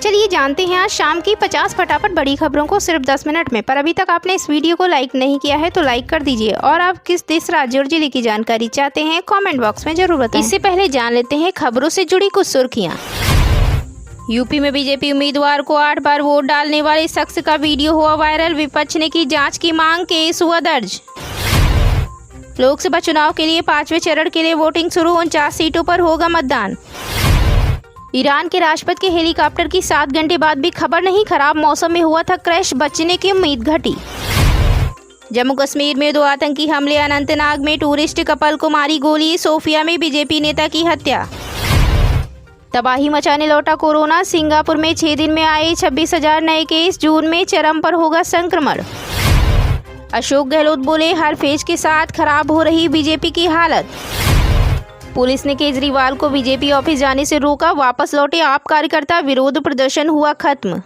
चलिए जानते हैं आज शाम की 50 फटाफट बड़ी खबरों को सिर्फ 10 मिनट में। पर अभी तक आपने इस वीडियो को लाइक नहीं किया है तो लाइक कर दीजिए और आप किस देश, राज्य और जिले की जानकारी चाहते हैं कमेंट बॉक्स में जरूर बताएं। इससे पहले जान लेते हैं खबरों से जुड़ी कुछ सुर्खियां। यूपी में बीजेपी उम्मीदवार को 8 बार वोट डालने वाले शख्स का वीडियो हुआ वायरल। विपक्ष ने की जांच की मांग, केस हुआ दर्ज। लोकसभा चुनाव के लिए 5वें चरण के लिए वोटिंग शुरू, 49 सीटों पर होगा मतदान। ईरान के राष्ट्रपति के हेलीकॉप्टर की 7 घंटे बाद भी खबर नहीं, खराब मौसम में हुआ था क्रैश, बचने की उम्मीद घटी। जम्मू कश्मीर में 2 आतंकी हमले, अनंतनाग में टूरिस्ट कपल को मारी गोली, सोफिया में बीजेपी नेता की हत्या। तबाही मचाने लौटा कोरोना, सिंगापुर में 6 दिन में आए 26,000 नए केस, जून में चरम पर होगा संक्रमण। अशोक गहलोत बोले, हर फेज के साथ खराब हो रही बीजेपी की हालत। पुलिस ने केजरीवाल को बीजेपी ऑफिस जाने से रोका, वापस लौटे आप कार्यकर्ता, विरोध प्रदर्शन हुआ खत्म।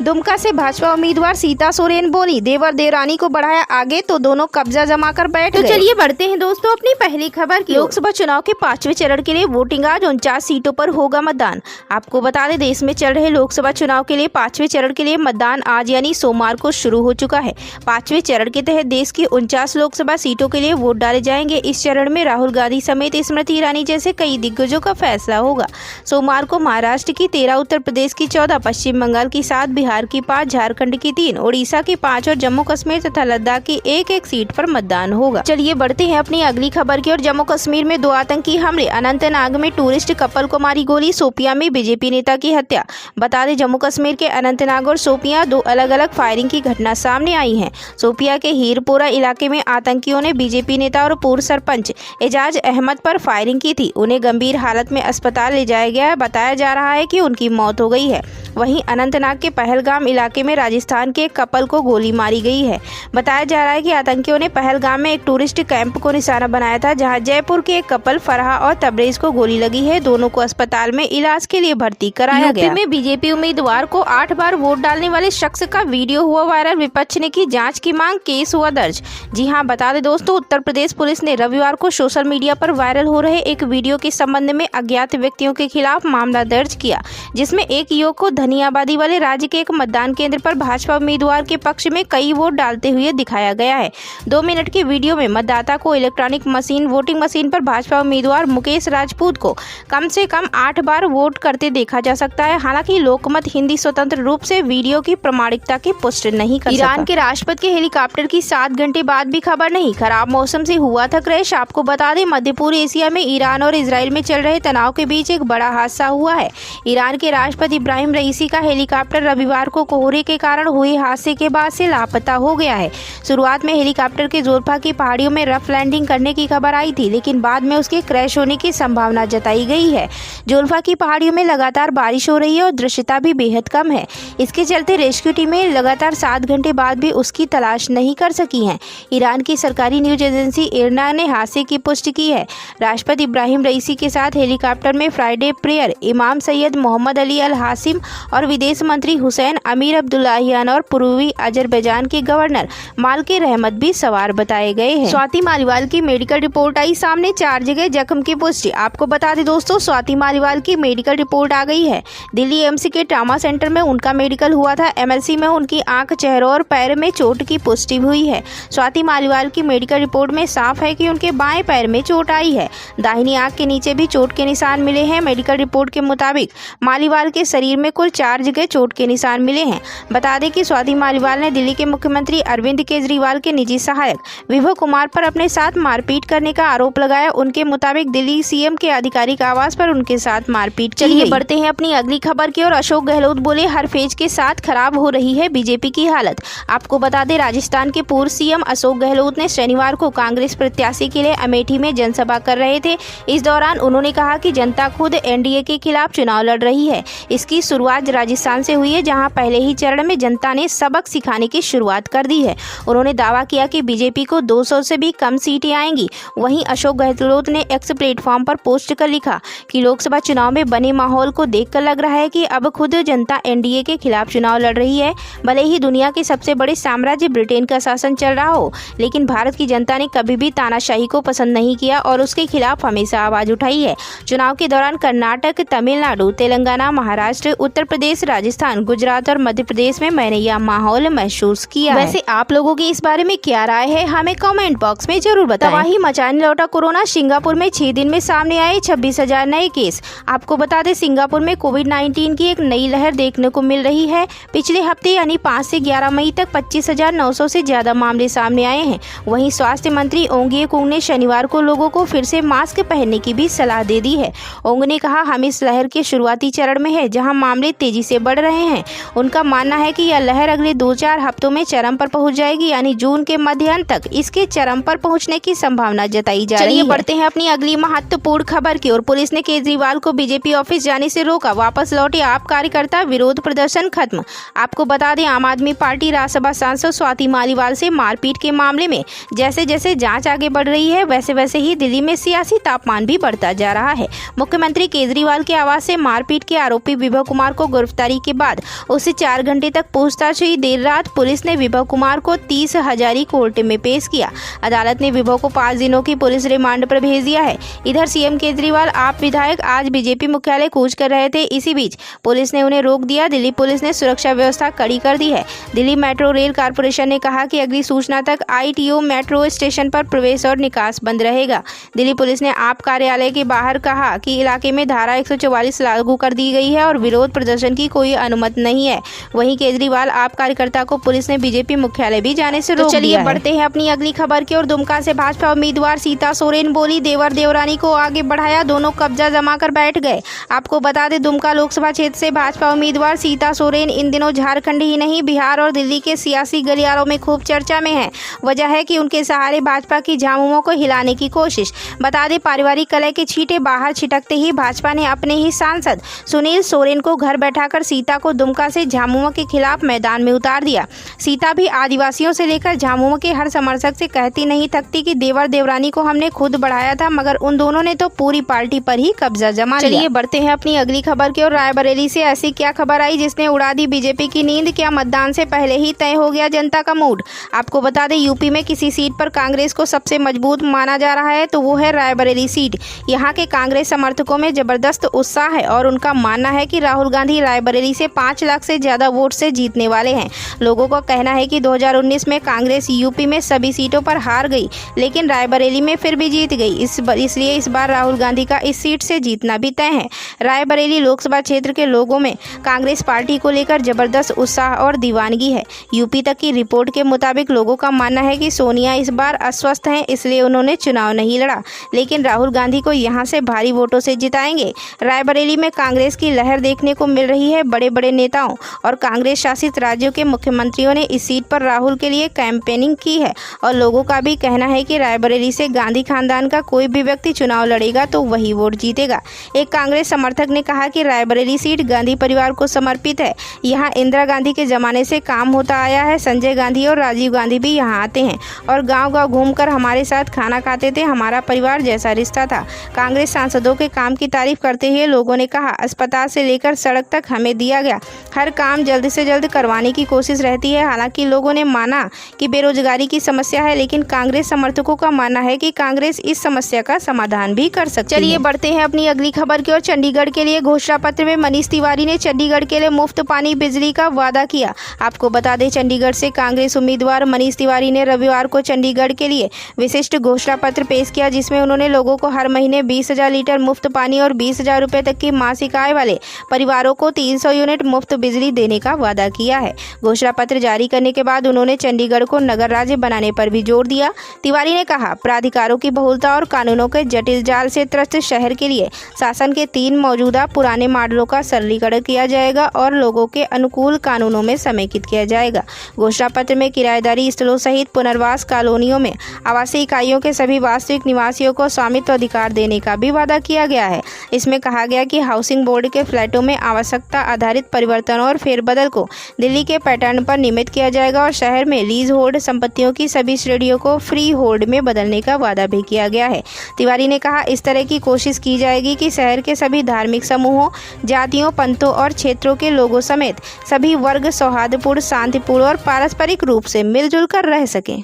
दुमका से भाजपा उम्मीदवार सीता सोरेन बोली, देवर देवरानी को बढ़ाया आगे तो दोनों कब्जा जमा कर बैठ गए। तो चलिए बढ़ते हैं दोस्तों अपनी पहली खबर की। लोकसभा चुनाव के 5वें चरण के लिए वोटिंग, आज 49 सीटों पर होगा मतदान। आपको बता दें, देश में चल रहे लोकसभा चुनाव के लिए 5वें चरण के लिए मतदान आज यानी सोमवार को शुरू हो चुका है। 5वें चरण के तहत देश की 49 लोकसभा सीटों के लिए वोट डाले जाएंगे। इस चरण में राहुल गांधी समेत स्मृति ईरानी जैसे कई दिग्गजों का फैसला होगा। सोमवार को महाराष्ट्र की 13, उत्तर प्रदेश की 14, पश्चिम बंगाल की 7, बिहार की 5, झारखंड की 3, ओडिशा की 5 और जम्मू कश्मीर तथा लद्दाख की 1-1 सीट पर मतदान होगा। चलिए बढ़ते हैं अपनी अगली खबर की ओर। जम्मू कश्मीर में 2 आतंकी हमले, अनंतनाग में टूरिस्ट कपल को मारी गोली, शोपियां में बीजेपी नेता की हत्या। बता दें, जम्मू कश्मीर के अनंतनाग और शोपियां 2 अलग-अलग फायरिंग की घटना सामने आई है। शोपियां के हीरपोरा इलाके में आतंकियों ने बीजेपी नेता और पूर्व सरपंच एजाज अहमद पर फायरिंग की थी। उन्हें गंभीर हालत में अस्पताल ले जाया गया है। बताया जा रहा है कि उनकी मौत हो गई है। वहीं अनंतनाग के पहलगाम इलाके में राजस्थान के एक कपल को गोली मारी गई है। बताया जा रहा है कि आतंकियों ने पहलगाम में एक टूरिस्ट कैंप को निशाना बनाया था, जहां जयपुर के एक कपल फरहा और तबरेज को गोली लगी है। दोनों को अस्पताल में इलाज के लिए भर्ती कराया गया। यूपी में बीजेपी उम्मीदवार को 8 बार वोट डालने वाले शख्स का वीडियो हुआ वायरल। विपक्ष ने की जाँच की मांग, केस हुआ दर्ज। जी हाँ, बता दें दोस्तों, उत्तर प्रदेश पुलिस ने रविवार को सोशल मीडिया पर वायरल हो रहे एक वीडियो के संबंध में अज्ञात व्यक्तियों के खिलाफ मामला दर्ज किया, जिसमें एक युवक को धनियाबादी वाले राज्य के एक मतदान केंद्र पर भाजपा उम्मीदवार के पक्ष में कई वोट डालते हुए दिखाया गया है। 2 मिनट की वीडियो में मतदाता को इलेक्ट्रॉनिक वोटिंग मशीन पर भाजपा उम्मीदवार मुकेश राजपूत को कम से कम 8 बार वोट करते देखा जा सकता है। हालांकि लोकमत हिंदी स्वतंत्र रूप से वीडियो की प्रामाणिकता की पुष्टि नहीं कर सका। ईरान के राष्ट्रपति के हेलीकॉप्टर की 7 घंटे बाद भी खबर नहीं, खराब मौसम से हुआ था क्रैश। आपको बता दें, मध्य पूर्व एशिया में ईरान और इजराइल में चल रहे तनाव के बीच एक बड़ा हादसा हुआ है। ईरान के राष्ट्रपति इब्राहिम रईसी का हेलीकॉप्टर रविवार को कोहरे के कारण हुए हादसे के बाद से लापता हो गया है। शुरुआत में हेलीकॉप्टर के जोल्फा की पहाड़ियों में रफ लैंडिंग करने की खबर आई थी, लेकिन बाद में उसके क्रैश होने की संभावना जताई गई है। जोल्फा की पहाड़ियों में लगातार बारिश हो रही है और दृश्यता भी बेहद कम है। इसके चलते रेस्क्यू टीमें लगातार 7 घंटे बाद भी उसकी तलाश नहीं कर सकी हैं। ईरान की सरकारी न्यूज एजेंसी इरना ने हादसे की पुष्टि की है। राष्ट्रपति इब्राहिम रईसी के साथ हेलीकॉप्टर में फ्राइडे प्रेयर इमाम सैयद मोहम्मद अली अल हासिम और विदेश मंत्री हुसैन अमीर अब्दुल्लाहियान और पूर्वी अजरबैजान के गवर्नर मालिक रहमत भी सवार बताए गए हैं। स्वाति मालीवाल की मेडिकल रिपोर्ट आई सामने, 4 जगह जख्म की पुष्टि। आपको बता दें दोस्तों, स्वाति मालीवाल की मेडिकल रिपोर्ट आ गई है। दिल्ली एम्स के ट्रामा सेंटर में उनका मेडिकल हुआ था। एमएलसी में उनकी आंख, चेहरों और पैर में चोट की पुष्टि हुई है। स्वाति मालीवाल की मेडिकल रिपोर्ट में साफ है कि उनके बाएं पैर में चोट आई है। दाहिनी आंख के नीचे भी चोट के निशान मिले हैं। मेडिकल रिपोर्ट के मुताबिक मालीवाल के शरीर में कुल 4 जगह चोट के निशान मिले हैं। बता दें कि स्वाति मालीवाल ने दिल्ली के मुख्यमंत्री अरविंद केजरीवाल के निजी सहायक विभव कुमार पर अपने साथ मारपीट करने का आरोप लगाया। उनके मुताबिक दिल्ली सीएम के आधिकारिक आवास पर उनके साथ मारपीट की। चलिए बढ़ते हैं अपनी अगली खबर की ओर। अशोक गहलोत बोले, हर फेज के साथ खराब हो रही है बीजेपी की हालत। आपको बता दें, राजस्थान के पूर्व सीएम अशोक गहलोत ने शनिवार को कांग्रेस प्रत्याशी के लिए अमेठी में जनसभा कर रहे थे। इस दौरान उन्होंने कहा कि जनता खुद एनडीए के खिलाफ चुनाव लड़ रही है। इसकी शुरुआत राजस्थान से हुई है, जहां पहले ही चरण में जनता ने सबक सिखाने की शुरुआत कर दी है। उन्होंने दावा किया कि बीजेपी को 200 से भी कम सीटें आएंगी। वहीं अशोक गहलोत ने एक्स प्लेटफॉर्म पर पोस्ट कर लिखा कि लोकसभा चुनाव में बने माहौल को देखकर लग रहा है कि अब खुद जनता एनडीए के खिलाफ चुनाव लड़ रही है। भले ही दुनिया के सबसे बड़े साम्राज्य ब्रिटेन का शासन चल रहा हो, लेकिन भारत की जनता ने कभी भी तानाशाही को पसंद नहीं किया और उसके खिलाफ हमेशा आवाज उठाई है। चुनाव के दौरान कर्नाटक, तमिलनाडु, तेलंगाना, महाराष्ट्र, उत्तर प्रदेश, राजस्थान, गुजरात और मध्य प्रदेश में मैंने यह माहौल महसूस किया। वैसे आप लोगों की इस बारे में क्या राय है, हमें कमेंट बॉक्स में जरूर बताएं। तबाही मचाने लौटा कोरोना, सिंगापुर में 6 दिन में सामने आए 26,000 नए केस। आपको बता दें, सिंगापुर में कोविड-19 की एक नई लहर देखने को मिल रही है। पिछले हफ्ते यानी 5 से 11 मई तक 25,900 से ज्यादा मामले सामने आए हैं। वहीं स्वास्थ्य मंत्री ओंगे कुंग ने शनिवार को लोगों को फिर से मास्क पहनने की भी सलाह दे दी है। ओंग ने कहा, हम इस लहर के शुरुआती चरण में है जहां मामले तेजी से बढ़ रहे हैं। उनका मानना है कि यह लहर अगले 2-4 हफ्तों में चरम पर पहुंच जाएगी, यानी जून के मध्यांत तक इसके चरम पर पहुंचने की संभावना जताई जा रही है। चलिए बढ़ते हैं अपनी अगली महत्वपूर्ण खबर की ओर। पुलिस ने केजरीवाल को बीजेपी ऑफिस जाने से रोका, वापस लौटे आप कार्यकर्ता, विरोध प्रदर्शन खत्म। आपको बता दें, आम आदमी पार्टी राज्यसभा सांसद स्वाति मालीवाल से मारपीट के मामले में जैसे जैसे जांच आगे बढ़ रही है, वैसे वैसे ही दिल्ली में सियासी तापमान भी बढ़ता जा रहा है। मुख्यमंत्री केजरीवाल के आवास से मारपीट के आरोपी विभव कुमार को गिरफ्तारी के बाद उससे 4 घंटे तक पूछताछ हुई। देर रात पुलिस ने विभव कुमार को 30 हजारी कोर्ट में पेश किया। अदालत ने विभव को 5 दिनों की पुलिस रिमांड पर भेज दिया है। इधर सीएम केजरीवाल आप विधायक आज बीजेपी मुख्यालय कूच कर रहे थे, इसी बीच पुलिस ने उन्हें रोक दिया। दिल्ली पुलिस ने सुरक्षा व्यवस्था कड़ी कर दी है। दिल्ली मेट्रो रेल कारपोरेशन ने कहा कि अगली सूचना तक ITO मेट्रो स्टेशन पर प्रवेश और निकास बंद रहेगा। दिल्ली पुलिस ने आप कार्यालय के बाहर कहा कि इलाके में धारा 144 लागू कर दी गई है और विरोध प्रदर्शन की कोई अनुमति नहीं है। वहीं केजरीवाल आप कार्यकर्ता को पुलिस ने बीजेपी मुख्यालय भी जाने से रोक दिया है। चलिए बढ़ते हैं अपनी अगली खबर की ओर। दुमका से भाजपा उम्मीदवार सीता सोरेन बोली, देवर देवरानी को आगे बढ़ाया, दोनों कब्जा जमा कर बैठ गए। आपको बता दें, दुमका लोकसभा क्षेत्र से भाजपा उम्मीदवार सीता सोरेन इन दिनों झारखंड ही नहीं, बिहार और दिल्ली के सियासी गलियारों में खूब चर्चा में है। वजह है कि उनके सहारे भाजपा की झामुमो को हिलाने की कोशिश। बता दें, पारिवारिक कलह के छींटे बाहर छिटकते ही भाजपा ने अपने ही सांसद सुनील सोरेन को घर बैठाकर सीता को दुमका से झामुमो के खिलाफ मैदान में उतार दिया। सीता भी आदिवासियों से लेकर झामुमो के हर समर्थक से कहती नहीं थकती कि देवर देवरानी को हमने खुद बढ़ाया था, मगर उन दोनों ने तो पूरी पार्टी पर ही कब्जा जमा लिया। चलिए बढ़ते हैं अपनी अगली खबर की ओर। रायबरेली से ऐसी क्या खबर आई जिसने उड़ा दी बीजेपी की नींद? क्या मतदान से पहले ही तय हो गया जनता का मूड? आपको बता दें, यूपी में किसी सीट पर कांग्रेस को सबसे मजबूत माना जा रहा है तो वो है रायबरेली सीट। यहाँ के कांग्रेस समर्थकों में जबरदस्त उत्साह है और उनका मानना है कि राहुल गांधी रायबरेली से 5 लाख से ज्यादा वोट से जीतने वाले हैं। लोगों का कहना है कि 2019 में कांग्रेस यूपी में सभी सीटों पर हार गई, लेकिन रायबरेली में फिर भी जीत गई। इसलिए इस बार राहुल गांधी का इस सीट से जीतना भी तय है। रायबरेली लोकसभा क्षेत्र के लोगों में कांग्रेस पार्टी को लेकर जबरदस्त उत्साह और दीवानगी है। यूपी तक की रिपोर्ट के मुताबिक लोगों का मानना है कि सोनिया इस बार अस्वस्थ हैं, इसलिए उन्होंने चुनाव नहीं लड़ा, लेकिन राहुल गांधी को यहां से भारी वोटों से जिताएंगे। रायबरेली में कांग्रेस की लहर देखने को मिल रही है। बड़े बड़े नेताओं और कांग्रेस शासित राज्यों के मुख्यमंत्रियों ने इस सीट पर राहुल के लिए कैंपेनिंग की है और लोगों का भी कहना है कि रायबरेली से गांधी खानदान का कोई भी व्यक्ति चुनाव लड़ेगा तो वही वोट जीतेगा। एक कांग्रेस समर्थक ने कहा कि रायबरेली सीट गांधी परिवार को समर्पित है। यहाँ इंदिरा गांधी के जमाने से काम होता आया है। संजय गांधी और राजीव गांधी भी यहाँ आते हैं और गांव-गांव घूमकर हमारे साथ खाना खाते थे। हमारा परिवार जैसा रिश्ता था। कांग्रेस सांसदों के काम की तारीफ करते हुए लोगों ने कहा, अस्पताल से लेकर सड़क तक हमें दिया गया हर काम जल्द से जल्द करवाने की कोशिश रहती है। हालांकि लोगों ने माना कि बेरोजगारी की समस्या है, लेकिन कांग्रेस समर्थकों का मानना है कि कांग्रेस इस समस्या का समाधान भी कर सकती है। चलिए बढ़ते हैं अपनी अगली खबर की ओर। चंडीगढ़ के लिए घोषणा पत्र में मनीष तिवारी ने चंडीगढ़ के लिए मुफ्त पानी बिजली का वादा किया। आपको बता दें, चंडीगढ़ से कांग्रेस उम्मीदवार मनीष तिवारी ने रविवार को चंडीगढ़ के लिए विशिष्ट घोषणा पत्र पेश किया, जिसमें उन्होंने लोगों को हर महीने 20,000 लीटर मुफ्त पानी और 20,000 रुपए तक की मासिक आय वाले परिवारों को 300 यूनिट मुफ्त बिजली देने का वादा किया है। घोषणा पत्र जारी करने के बाद उन्होंने चंडीगढ़ को नगर राज्य बनाने पर भी जोर दिया। तिवारी ने कहा, प्राधिकारों की बहुलता और कानूनों के जटिल जाल से त्रस्त शहर के लिए शासन के 3 मौजूदा पुराने मॉडलों का सरलीकरण किया जाएगा और लोगों के अनुकूल कानूनों में समेकित किया जाएगा। घोषणा पत्र में किराएदारी स्थलों सहित पुनर्वास कॉलोनियों में आवासीय इकाइयों के सभी वास्तविक निवासियों को स्वामित्व अधिकार देने का भी वादा किया गया है। इसमें कहा गया कि हाउसिंग बोर्ड के फ्लैटों में आवश्यकता आधारित परिवर्तनों और फेरबदल को दिल्ली के पैटर्न पर नियमित किया जाएगा और शहर में लीज होल्ड संपत्तियों की सभी श्रेणियों को फ्री होल्ड में बदलने का वादा भी किया गया है। तिवारी ने कहा, इस तरह की कोशिश की जाएगी कि शहर के सभी धार्मिक समूहों, जातियों, पंथों और क्षेत्रों के लोगों समेत सभी वर्ग सौहार्दपूर्ण, शांतिपूर्ण और पारस्परिक रूप से मिलजुल कर रह सकें।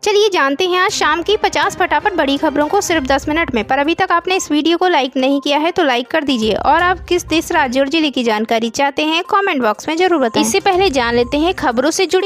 चलिए जानते हैं आज शाम की 50 फटाफट बड़ी खबरों को सिर्फ 10 मिनट में। पर अभी तक आपने इस वीडियो को लाइक नहीं किया है तो लाइक कर दीजिए और आप किस देश, राज्य और जिले की जानकारी चाहते हैं कमेंट बॉक्स में जरूर बताएं। इससे पहले जान लेते हैं खबरों से जुड़ी